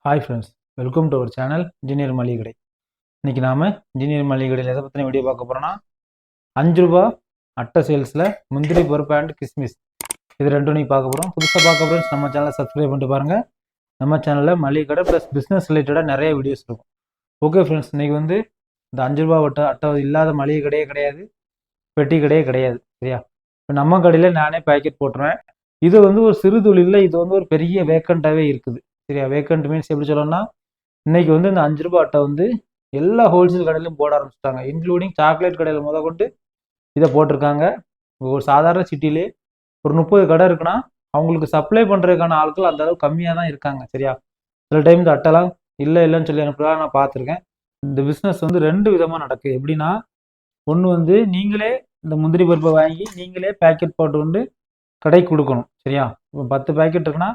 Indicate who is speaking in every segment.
Speaker 1: Hi friends, welcome to our channel engineer மளிகை கடை. இன்றைக்கி நாம் இன்ஜினியர் மளிகை கடையில் எதை பற்றின வீடியோ பார்க்க போகிறோன்னா, 5 ரூபா அட்டை சேல்ஸில் முந்திரி பருப்பு அண்ட் கிஸ்மிஸ் இது ரெண்டும் நீங்கள் பார்க்க போகிறோம். புதுசாக பார்க்க ஃப்ரெண்ட்ஸ் நம்ம சேனலை சப்ஸ்கிரைப் பண்ணிட்டு பாருங்கள். நம்ம சேனலில் மளிகை கடை ப்ளஸ் பிஸ்னஸ் ரிலேட்டடாக நிறைய வீடியோஸ் இருக்கும். ஓகே ஃப்ரெண்ட்ஸ், இன்றைக்கி வந்து இந்த 5 ரூபா அட்டை இல்லாத மளிகை கடையே கிடையாது, பெட்டி கடையே கிடையாது. சரியா? இப்போ நம்ம கடையில் நானே பேக்கெட் போட்டுருவேன். இது வந்து ஒரு சிறு தொழிலில் இது வந்து ஒரு பெரிய வேக்கண்ட்டாகவே இருக்குது. சரியா? வேக்கண்ட் மீன்ஸ் எப்படி சொல்லணும்னா, இன்னைக்கு வந்து இந்த 5 ரூபாய் அட்டை வந்து எல்லா ஹோல்சேல் கடையிலும் போட ஆரம்பிச்சிட்டாங்க. இன்க்ளூடிங் சாக்லேட் கடையில் கொண்டு இதை போட்டிருக்காங்க. ஒரு சாதாரண சிட்டிலே ஒரு 30 கடை இருக்குன்னா அவங்களுக்கு சப்ளை பண்ணுறதுக்கான ஆட்கள் அந்த அளவுக்கு கம்மியாக தான் இருக்காங்க. சரியா? சில டைம் இந்த அட்டைலாம் இல்லைன்னு சொல்லி அனுப்புறதா நான் பார்த்துருக்கேன். இந்த பிஸ்னஸ் வந்து 2 விதமாக நடக்குது. எப்படின்னா, ஒன்று வந்து நீங்களே இந்த முந்திரி பருப்பை வாங்கி நீங்களே பேக்கெட் போட்டு கொண்டு கடைக்கு கொடுக்கணும். சரியா? இப்போ 10 பேக்கெட் இருக்குன்னா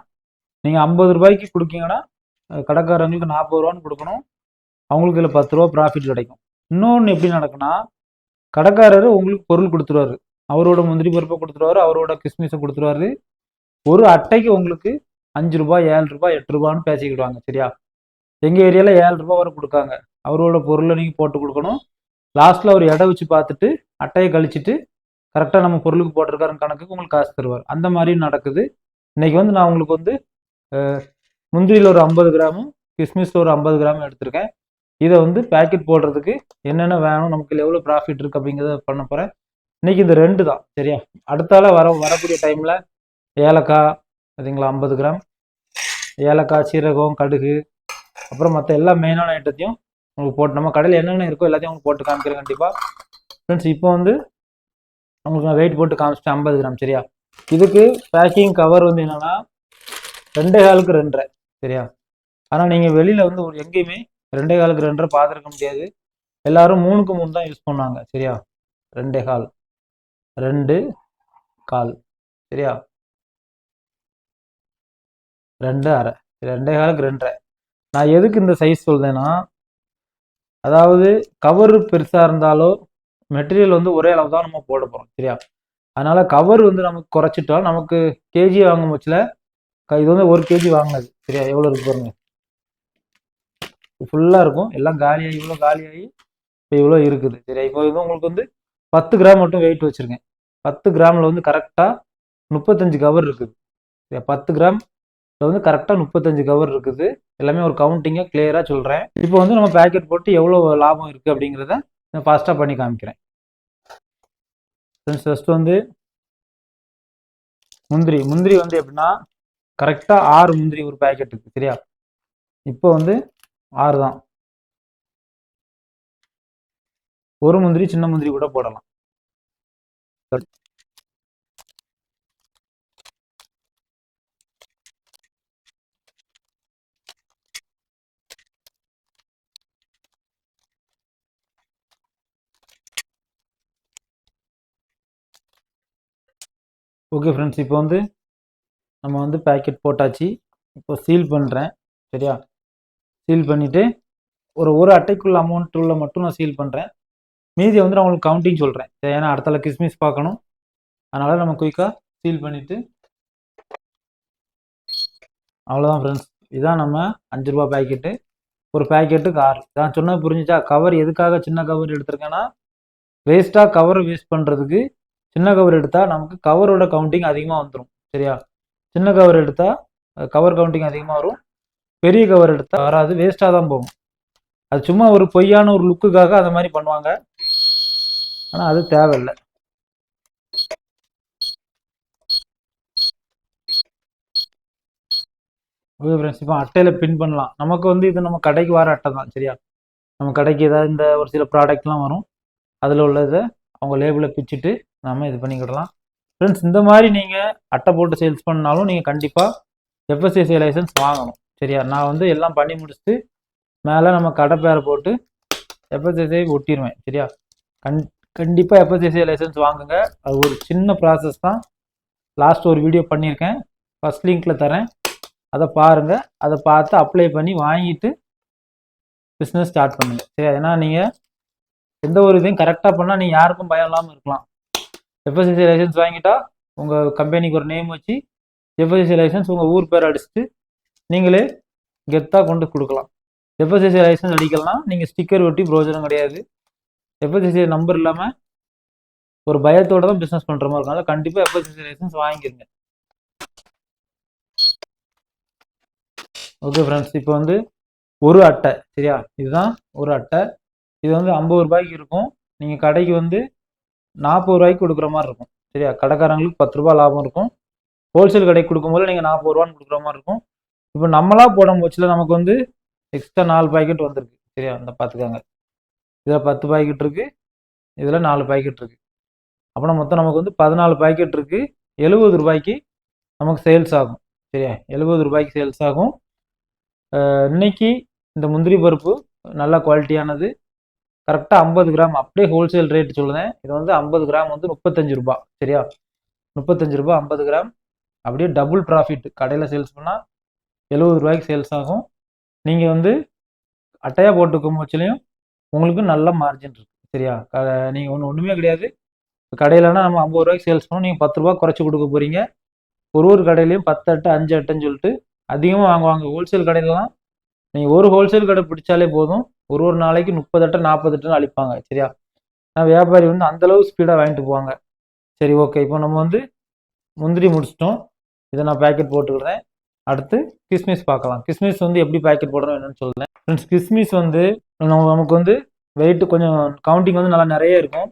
Speaker 1: நீங்கள் 50 ரூபாய்க்கு கொடுக்கீங்கன்னா கடைக்காரங்களுக்கு 40 ரூபான்னு கொடுக்கணும். அவங்களுக்கு இதில் 10 ரூபா ப்ராஃபிட் கிடைக்கும். இன்னொன்று எப்படி நடக்குன்னா, கடைக்காரர் உங்களுக்கு பொருள் கொடுத்துருவாரு. அவரோட முந்திரி பருப்பை கொடுத்துருவாரு, அவரோட கிஸ்மிஸை கொடுத்துருவாரு. ஒரு அட்டைக்கு உங்களுக்கு 5 ரூபாய் 7 ரூபாய் 8 ரூபான்னு பேசிக்கிடுவாங்க. சரியா? எங்கள் ஏரியாவில் 7 ரூபா வரை கொடுக்காங்க. அவரோட பொருளை நீங்கள் போட்டு கொடுக்கணும். லாஸ்ட்டில் அவர் எடை வச்சு பார்த்துட்டு அட்டையை கழிச்சிட்டு கரெக்டாக நம்ம பொருளுக்கு போட்டிருக்காருன்னு கணக்குக்கு உங்களுக்கு காசு தருவார். அந்த மாதிரி நடக்குது. இன்னைக்கு வந்து நான் உங்களுக்கு வந்து முந்திரியில் ஒரு 50 கிராமும் கிஸ்மிஸில் ஒரு 50 கிராமும் எடுத்திருக்கேன். இதை வந்து பேக்கெட் போடுறதுக்கு என்னென்ன வேணும், நமக்கு எவ்வளோ ப்ராஃபிட் இருக்குது அப்படிங்கிறத பண்ண போகிறேன். இன்றைக்கி இந்த 2 தான். சரியா? அடுத்தால வரக்கூடிய டைமில் ஏலக்காய் பார்த்தீங்களா, 50 கிராம் ஏலக்காய், சீரகம், கடுகு, அப்புறம் மற்ற எல்லா மெயினான ஐட்டத்தையும் உங்களுக்கு போட்டு நம்ம கடையில் என்னென்ன இருக்கோ எல்லாத்தையும் உங்களுக்கு போட்டு காமிக்கிறேன் கண்டிப்பாக. ஃப்ரெண்ட்ஸ், இப்போ வந்து உங்களுக்கு நான் வெயிட் போட்டு காமிச்சிட்டேன் 50 கிராம். சரியா? இதுக்கு பேக்கிங் கவர் வந்து என்னென்னா 2.25க்கு 2.5. சரியா? ஆனால் நீங்கள் வெளியில் வந்து ஒரு எங்கேயுமே 2.25க்கு 2.5 பார்த்துருக்க முடியாது. எல்லாரும் 3க்கு 3 தான் யூஸ் பண்ணுவாங்க. சரியா? 2.25 2.25. சரியா? 2.5 2.25க்கு 2.5. நான் எதுக்கு இந்த சைஸ் சொல்றேன்னா, அதாவது கவர் பெருசாக இருந்தாலோ மெட்டீரியல் வந்து ஒரே அளவு தான் நம்ம போட போகிறோம். சரியா? அதனால கவர் வந்து நமக்கு குறைச்சிட்டால் நமக்கு கேஜி வாங்கும் பட்சத்தில் இது வந்து 1 கேஜி வாங்கினது. சரியா? எவ்வளோ இருக்கு பாருங்க, ஃபுல்லாக இருக்கும். எல்லாம் காலியாகி இவ்வளோ காலியாகி இப்போ இவ்வளோ இருக்குது. சரியா? இப்போ இது உங்களுக்கு வந்து 10 கிராம் மட்டும் வெயிட் வச்சுருக்கேன். 10 கிராமில் வந்து கரெக்டாக 35 கவர் இருக்குது. சரியா? 10 கிராம் வந்து கரெக்டாக 35 கவர் இருக்குது. எல்லாமே ஒரு கவுண்டிங்காக கிளியராக சொல்கிறேன். இப்போ வந்து நம்ம பேக்கெட் போட்டு எவ்வளோ லாபம் இருக்குது அப்படிங்கிறத நான் ஃபாஸ்ட்டாக பண்ணி காமிக்கிறேன். ஃபர்ஸ்ட் வந்து முந்திரி வந்து எப்படின்னா கரெக்டாக 6 முந்திரி ஒரு பேக்கெட்டுக்கு. சரியா? இப்போ வந்து 6 தான். ஒரு முந்திரி சின்ன முந்திரி கூட போடலாம். ஓகே ஃப்ரெண்ட்ஸ், இப்போ வந்து நம்ம வந்து பேக்கெட் போட்டாச்சு. இப்போ சீல் பண்ணுறேன். சரியா? சீல் பண்ணிவிட்டு ஒரு அட்டைக்குள்ள அமௌண்ட் உள்ள மட்டும் நான் சீல் பண்ணுறேன். மீதி வந்து நான் உங்களுக்கு கவுண்டிங் சொல்கிறேன். ஏன்னா அடுத்தால கிஸ்மிஸ் பார்க்கணும். அதனால் நம்ம குயிக்காக சீல் பண்ணிவிட்டு அவ்வளோதான் ஃப்ரெண்ட்ஸ். இதுதான் நம்ம 5 ரூபா பேக்கெட்டு. ஒரு பேக்கெட்டுக்கு 6. நான் சொன்னது புரிஞ்சிச்சா? கவர் எதுக்காக சின்ன கவர் எடுத்திருக்கேன்னா, வேஸ்ட்டாக கவரை வேஸ்ட் பண்ணுறதுக்கு சின்ன கவர் எடுத்தால் நமக்கு கவரோட கவுண்டிங் அதிகமாக வந்துடும். சரியா? சின்ன கவர் எடுத்தால் கவர் கவுண்டிங் அதிகமாக வரும். பெரிய கவர் எடுத்தால் வராது, வேஸ்ட்டாக தான் போகும். அது சும்மா ஒரு பொய்யான ஒரு லுக்குக்காக அந்த மாதிரி பண்ணுவாங்க. ஆனால் அது தேவையில்லை. ஓகே ஃப்ரெண்ட்ஸ், இப்போ அட்டையில் பின் பண்ணலாம். நமக்கு வந்து இது நம்ம கடைக்கு வர அட்டை தான். சரியா? நம்ம கடைக்கு ஏதாவது இந்த ஒரு சில ப்ராடக்ட்லாம் வரும், அதில் உள்ளதை அவங்க லேபிளை பிச்சுட்டு நம்ம இது பண்ணிக்கிடலாம். ஃப்ரெண்ட்ஸ், இந்த மாதிரி நீங்கள் அட்டை போட்டு சேல்ஸ் பண்ணாலும் நீங்கள் கண்டிப்பாக எஃப்எஸ்சிஐ லைசன்ஸ் வாங்கணும். சரியா? நான் வந்து எல்லாம் பண்ணி முடிச்சுட்டு மேலே நம்ம கடை பேரை போட்டு எஃப்எஸ்சிஐ ஒட்டிடுவேன். சரியா? கண்டிப்பாக எஃப்எஸ்சிஐ லைசன்ஸ் வாங்குங்க. அது ஒரு சின்ன ப்ராசஸ் தான். லாஸ்ட் ஒரு வீடியோ பண்ணியிருக்கேன், ஃபஸ்ட் லிங்க்கில் தரேன், அதை பாருங்கள். அதை பார்த்து அப்ளை பண்ணி வாங்கிட்டு பிஸ்னஸ் ஸ்டார்ட் பண்ணுங்கள். சரியா? ஏன்னா நீங்கள் எந்த ஒரு இதையும் கரெக்டாக பண்ணால் நீங்கள் யாருக்கும் பயம் இல்லாமல் இருக்கலாம். எஃப்எஸ்சிஐ லைசன்ஸ் வாங்கிட்டா உங்கள் கம்பெனிக்கு ஒரு நேம் வச்சு எஃப்எஸ்சிஐ லைசன்ஸ் உங்கள் ஊர் பேர் அடிச்சுட்டு நீங்களே கெத்தாக கொண்டு கொடுக்கலாம். எஃப்எஸ்எஸ்ஐ லைசன்ஸ் அடிக்கலாம், நீங்கள் ஸ்டிக்கர் ஒட்டி பிரோஜனம் கிடையாது. எஃப்எஸ்எஸ்ஐ நம்பர் இல்லாமல் ஒரு பயத்தோட தான் பிஸ்னஸ் பண்ணுற மாதிரி இருக்கும். அதனால் கண்டிப்பாக எஃப்எஸ்எஸ்ஐ லைசன்ஸ் வாங்கிக்கிறங்க. ஓகே ஃப்ரெண்ட்ஸ், இப்போ வந்து ஒரு அட்டை, சரியா, இதுதான் ஒரு அட்டை. இது வந்து 50 ரூபாய்க்கு இருக்கும். நீங்கள் கடைக்கு வந்து 40 ரூபாய்க்கு கொடுக்குற மாதிரி இருக்கும், சரியா. கடைக்காரங்களுக்கு 10 ரூபா லாபம் இருக்கும். ஹோல்சேல் கடைக்கு கொடுக்கும்போது நீங்கள் 40 ரூபான்னு கொடுக்குற மாதிரி இருக்கும். இப்போ நம்மளா போடும் போச்சுல நமக்கு வந்து எக்ஸ்ட்ரா 4 பாக்கெட் வந்திருக்கு, சரியா. இந்த பார்த்துக்காங்க, இதில் 10 பாக்கெட் இருக்குது, இதில் 4 பாக்கெட் இருக்குது. அப்புறம் மொத்தம் நமக்கு வந்து 14 பாக்கெட் இருக்குது. 70 ரூபாய்க்கு நமக்கு சேல்ஸ் ஆகும், சரியா. 70 ரூபாய்க்கு சேல்ஸ் ஆகும். இன்னைக்கு இந்த முந்திரி பருப்பு நல்ல குவாலிட்டியானது. கரெக்டாக 50 கிராம் அப்படியே ஹோல்சேல் ரேட் சொல்லுதேன். இது வந்து 50 கிராம் வந்து 35 ரூபா, சரியா. 35 ரூபா 50 கிராம். அப்படியே டபுள் ப்ராஃபிட். கடையில் சேல்ஸ் பண்ணால் 70 ரூபாய்க்கு சேல்ஸ் ஆகும். நீங்கள் வந்து அட்டையாக போட்டுக்கும் போச்சுலையும் உங்களுக்கு நல்ல மார்ஜின் இருக்குது, சரியா. நீங்கள் ஒன்றுமே கிடையாது. கடையிலனா நம்ம 50 ரூபாய்க்கு சேல்ஸ் பண்ணோம், நீங்கள் 10 ரூபா குறைச்சி கொடுக்க போகிறீங்க. ஒரு கடையிலையும் 10 அட்டை 5 அட்டைன்னு சொல்லிட்டு அதிகமாக வாங்குவாங்க. ஹோல்சேல் கடையிலலாம் நீங்கள் ஒரு ஹோல்சேல் கடை பிடிச்சாலே போதும், ஒரு நாளைக்கு 30 அட்டை 40 அட்டைன்னு அழிப்பாங்க, சரியா. ஆனால் வியாபாரி வந்து அந்தளவு ஸ்பீடாக வாங்கிட்டு போவாங்க. சரி, ஓகே. இப்போ நம்ம வந்து முந்திரி முடிச்சிட்டோம். இதை நான் பேக்கெட் போட்டுக்கிறேன். அடுத்து கிஸ்மிஸ் பார்க்கலாம். கிஸ்மிஸ் வந்து எப்படி பேக்கெட் போடணும் என்னன்னு சொல்கிறேன் ஃப்ரெண்ட்ஸ். கிஸ்மிஸ் வந்து நமக்கு வந்து வெயிட்டு கொஞ்சம் கவுண்டிங் வந்து நல்லா நிறைய இருக்கும்,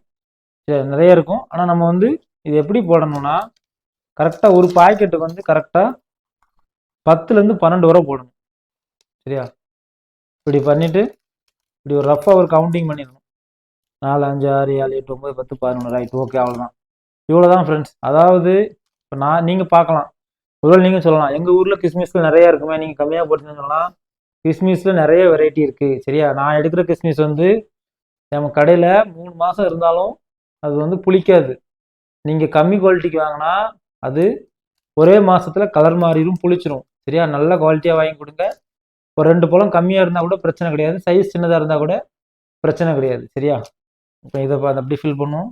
Speaker 1: சரி, நிறைய இருக்கும். ஆனால் நம்ம வந்து இது எப்படி போடணும்னா கரெக்டாக ஒரு பாக்கெட்டுக்கு வந்து கரெக்டாக 10லேருந்து 12 வரை போடணும், சரியா. இப்படி பண்ணிவிட்டு இப்படி ஒரு ரஃபாக ஒரு கவுண்டிங் பண்ணிடணும். 4 5 6 7 8 9 10 11 ரைட், ஓகே. அவ்வளோதான், இவ்வளோ தான் ஃப்ரெண்ட்ஸ். அதாவது இப்போ நீங்கள் பார்க்கலாம், ஒருவேளை நீங்கள் சொல்லலாம் எங்கள் ஊரில் கிஸ்மிஸில் நிறையா இருக்குமே, நீங்கள் கம்மியாக போட்டுன்னு சொல்லலாம். கிஸ்மிஸில் நிறைய வெரைட்டி இருக்குது, சரியா. நான் எடுக்கிற கிஸ்மிஸ் வந்து நம்ம கடையில் 3 மாதம் இருந்தாலும் அது வந்து புளிக்காது. நீங்கள் கம்மி குவாலிட்டிக்கு வாங்கினா அது ஒரே மாதத்தில் கலர் மாறிடும், புளிச்சிரும், சரியா. நல்ல குவாலிட்டியாக வாங்கி கொடுங்க. ஒரு 2 பழம் கம்மியாக இருந்தால் கூட பிரச்சனை கிடையாது, சைஸ் சின்னதாக இருந்தால் கூட பிரச்சனை கிடையாது, சரியா. இப்போ இதை அப்படி ஃபில் பண்ணுவோம்.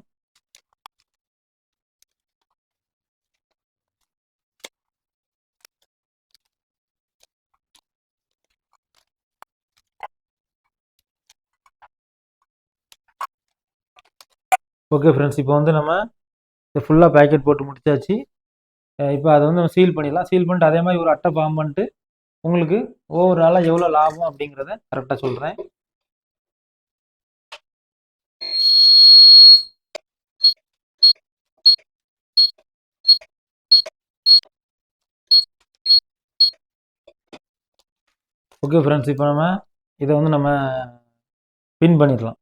Speaker 1: ஓகே ஃப்ரெண்ட்ஸ், இப்போ வந்து நம்ம இதை ஃபுல்லாக பேக்கெட் போட்டு முடிச்சாச்சு. இப்போ அதை வந்து நம்ம சீல் பண்ணிடலாம். சீல் பண்ணிட்டு அதே மாதிரி ஒரு அட்டை ஃபார்ம் பண்ணிட்டு உங்களுக்கு ஓவராலாக எவ்வளோ லாபம் அப்படிங்கிறத கரெக்டாக சொல்கிறேன். ஓகே ஃப்ரெண்ட்ஸ், இப்போ நம்ம இதை வந்து நம்ம பின் பண்ணிடலாம்.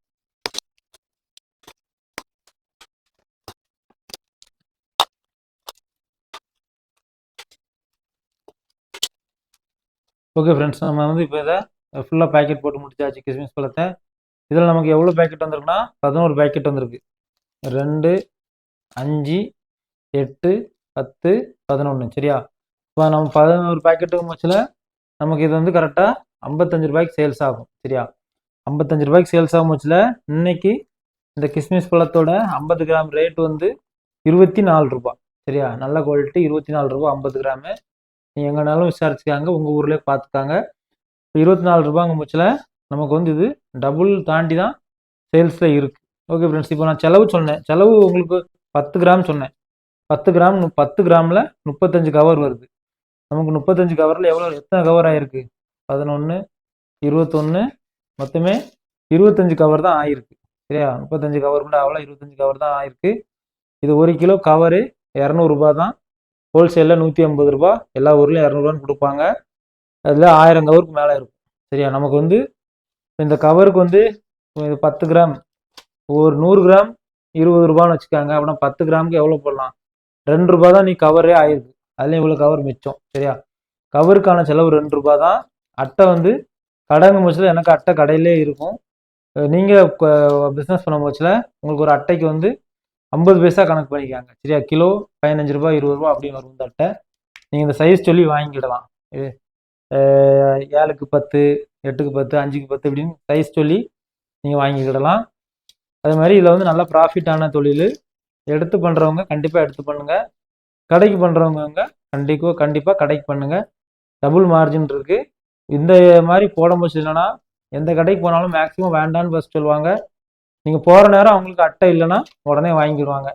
Speaker 1: ஓகே ஃப்ரெண்ட்ஸ், நம்ம வந்து இப்போ இதை ஃபுல்லாக பேக்கெட் போட்டு முடிச்சாச்சு கிஸ்மிஸ் பழத்தை. இதில் நமக்கு எவ்வளோ பேக்கெட் வந்திருக்குன்னா 11 பேக்கெட் வந்திருக்கு. 2 5 8 10 11, சரியா. இப்போ நம்ம 11 பேக்கெட்டு முச்சில் நமக்கு இது வந்து கரெக்டாக 55 ரூபாய்க்கு சேல்ஸ் ஆகும், சரியா. 55 ரூபாய்க்கு சேல்ஸ் ஆகும் முச்சில் இன்னைக்கு இந்த கிஸ்மிஸ் பழத்தோட 50 கிராம் ரேட் வந்து 24 ரூபா, சரியா. நல்ல குவாலிட்டி, 24 ரூபா 50 கிராமு. நீங்கள் எங்கேனாலும் விசாரிச்சுக்காங்க, உங்கள் ஊர்லேயே பார்த்துக்காங்க. இப்போ 24 ரூபாங்க முச்சில் நமக்கு வந்து இது டபுள் தாண்டி தான் சேல்ஸில் இருக்குது. ஓகே ஃப்ரெண்ட்ஸ், இப்போ நான் செலவு சொன்னேன். செலவு உங்களுக்கு 10 கிராம் சொன்னேன். 10 கிராமில் 35 கவர் வருது. நமக்கு 35 கவரில் எத்தனை கவர் ஆகிருக்கு? 11 21, மொத்தமே 25 கவர் தான் ஆகிருக்கு, சரியா. 35 கவர் கூட ஆகல, 25 கவர் தான் ஆகிருக்கு. இது 1 கிலோ கவரு 200 ரூபா தான். ஹோல்சேலில் 150 ரூபா, எல்லா ஊர்லேயும் 200 கொடுப்பாங்க. அதில் 1000 கவருக்கு மேலே இருக்கும், சரியா. நமக்கு வந்து இந்த கவருக்கு வந்து 10 கிராம் ஒரு 100 கிராம் 20 ரூபான்னு வச்சுக்காங்க. அப்படின்னா 10 கிராமுக்கு எவ்வளோ போடலாம்? 2 ரூபா தான் நீ கவரே ஆயிருக்கு. அதுலேயும் இவ்வளோ கவர் மிச்சம், சரியா. கவருக்கான செலவு 2 ரூபா தான். அட்டை வந்து கடைங்க முச்சில் எனக்கு அட்டை கடையிலே இருக்கும். நீங்கள் பிஸ்னஸ் பண்ண முச்சில் உங்களுக்கு ஒரு அட்டைக்கு வந்து 50 பைசா கணக்கு பண்ணிக்காங்க, சரியா. கிலோ 15 ரூபா 20 ரூபா அப்படின்னு வரும் இந்த அட்டை. நீங்கள் இந்த சைஸ் சொல்லி வாங்கிக்கிடலாம். 7க்கு 10, 8க்கு 10, 5க்கு 10 இப்படின்னு சைஸ் சொல்லி நீங்கள் வாங்கிக்கிடலாம். அது மாதிரி இதில் வந்து நல்லா ப்ராஃபிட்டான தொழில். எடுத்து பண்ணுறவங்க கண்டிப்பாக எடுத்து பண்ணுங்கள். கடைக்கு பண்ணுறவங்க கண்டிப்பாக கடைக்கு பண்ணுங்கள். டபுள் மார்ஜின் இருக்குது. இந்த மாதிரி போடும்போது என்னன்னா எந்த கடைக்கு போனாலும் மேக்ஸிமம் வேண்டான்னு ஃபர்ஸ்ட் சொல்லுவாங்க. நீங்கள் போகிற நேரம் அவங்களுக்கு அட்டை இல்லைன்னா உடனே வாங்கிடுவாங்க.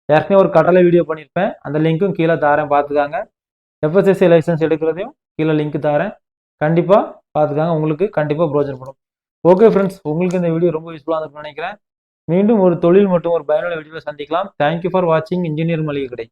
Speaker 1: ஏற்கனவே ஒரு கடலை வீடியோ பண்ணியிருப்பேன், அந்த லிங்க்கும் கீழே தாரேன் பார்த்துக்காங்க. எஃப்எஸ்எஸ்சி லைசன்ஸ் எடுக்கிறதையும் கீழே லிங்க் தாரேன், கண்டிப்பாக பார்த்துக்காங்க, உங்களுக்கு கண்டிப்பாக பிரயோஜனப்படும். ஓகே ஃப்ரெண்ட்ஸ், உங்களுக்கு இந்த வீடியோ ரொம்ப யூஸ்ஃபுல்லாக இருக்கும்னு நினைக்கிறேன். மீண்டும் ஒரு தொழில் மற்றும் ஒரு பயனுள்ள வீடியோவில் சந்திக்கலாம். தேங்க்யூ ஃபார் வாட்சிங் இன்ஜினியர் மளிகை கடை.